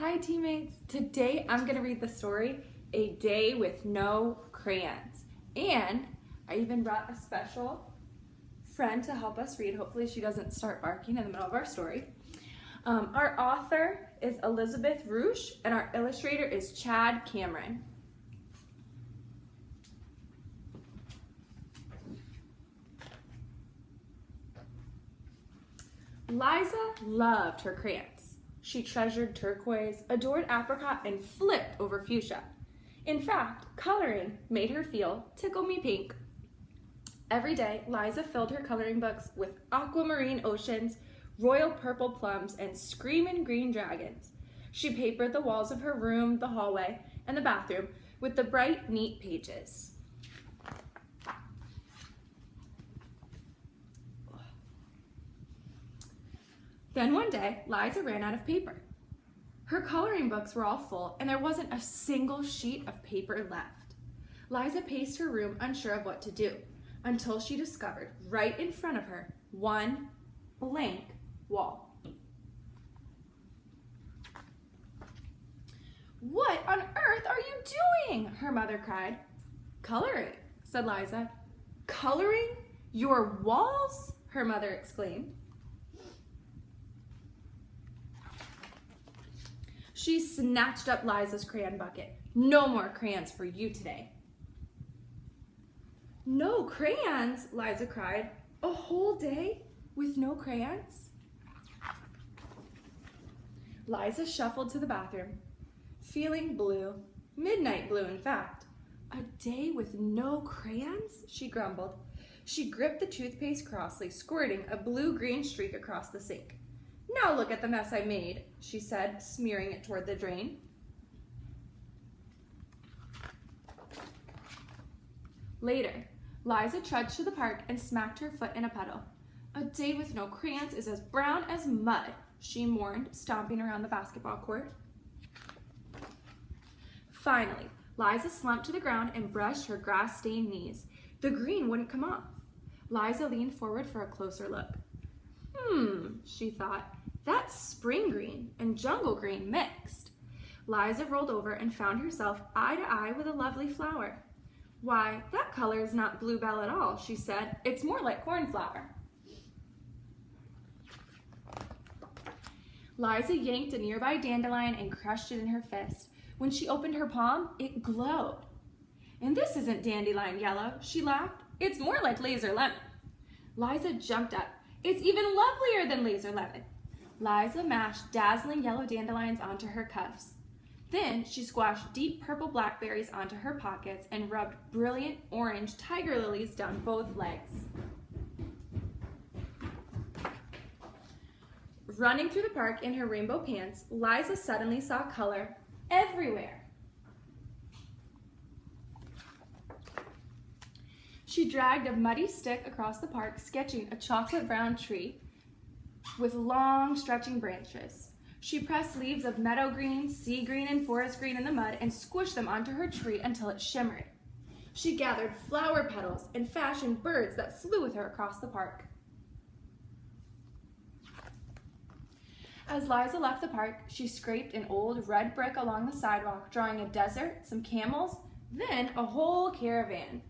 Hi teammates! Today I'm going to read the story, A Day with No Crayons. And I even brought a special friend to help us read. Hopefully she doesn't start barking in the middle of our story. Our author is Elizabeth Roosh and our illustrator is Chad Cameron. Liza loved her crayons. She treasured turquoise, adored apricot, and flipped over fuchsia. In fact, coloring made her feel tickle-me-pink. Every day, Liza filled her coloring books with aquamarine oceans, royal purple plums, and screaming green dragons. She papered the walls of her room, the hallway, and the bathroom with the bright, neat pages. Then one day, Liza ran out of paper. Her coloring books were all full, and there wasn't a single sheet of paper left. Liza paced her room, unsure of what to do, until she discovered, right in front of her, one blank wall. "What on earth are you doing?" her mother cried. "Coloring," said Liza. "Coloring your walls?" her mother exclaimed. She snatched up Liza's crayon bucket. "No more crayons for you today." "No crayons?" Liza cried. "A whole day with no crayons?" Liza shuffled to the bathroom, feeling blue, midnight blue in fact. "A day with no crayons?" she grumbled. She gripped the toothpaste crossly, squirting a blue-green streak across the sink. "Now look at the mess I made," she said, smearing it toward the drain. Later, Liza trudged to the park and smacked her foot in a puddle. "A day with no crayons is as brown as mud," she mourned, stomping around the basketball court. Finally, Liza slumped to the ground and brushed her grass-stained knees. The green wouldn't come off. Liza leaned forward for a closer look. She thought, "that's spring green and jungle green mixed." Liza rolled over and found herself eye to eye with a lovely flower. "Why, that color is not bluebell at all," she said. "It's more like cornflower." Liza yanked a nearby dandelion and crushed it in her fist. When she opened her palm, it glowed. "And this isn't dandelion yellow," she laughed. "It's more like laser lemon." Liza jumped up. "It's even lovelier than laser lemon." Liza mashed dazzling yellow dandelions onto her cuffs. Then she squashed deep purple blackberries onto her pockets and rubbed brilliant orange tiger lilies down both legs. Running through the park in her rainbow pants, Liza suddenly saw color everywhere. She dragged a muddy stick across the park, sketching a chocolate brown tree with long stretching branches. She pressed leaves of meadow green, sea green, and forest green in the mud and squished them onto her tree until it shimmered. She gathered flower petals and fashioned birds that flew with her across the park. As Liza left the park, she scraped an old red brick along the sidewalk, drawing a desert, some camels, then a whole caravan.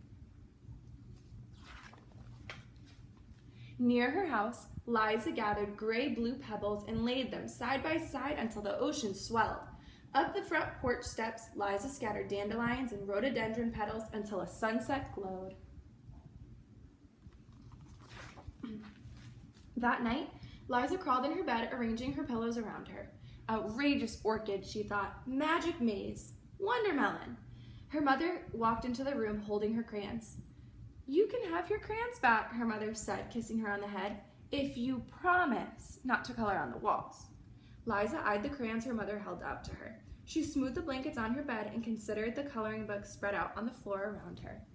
Near her house, Liza gathered gray-blue pebbles and laid them side by side until the ocean swelled. Up the front porch steps, Liza scattered dandelions and rhododendron petals until a sunset glowed. That night, Liza crawled in her bed, arranging her pillows around her. "Outrageous orchid," she thought. "Magic maze. Wondermelon." Her mother walked into the room holding her crayons. "You can have your crayons back," her mother said, kissing her on the head, "if you promise not to color on the walls." Liza eyed the crayons her mother held out to her. She smoothed the blankets on her bed and considered the coloring books spread out on the floor around her.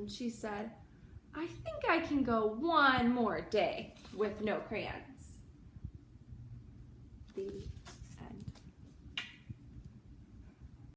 She said, "I think I can go one more day with no crayons."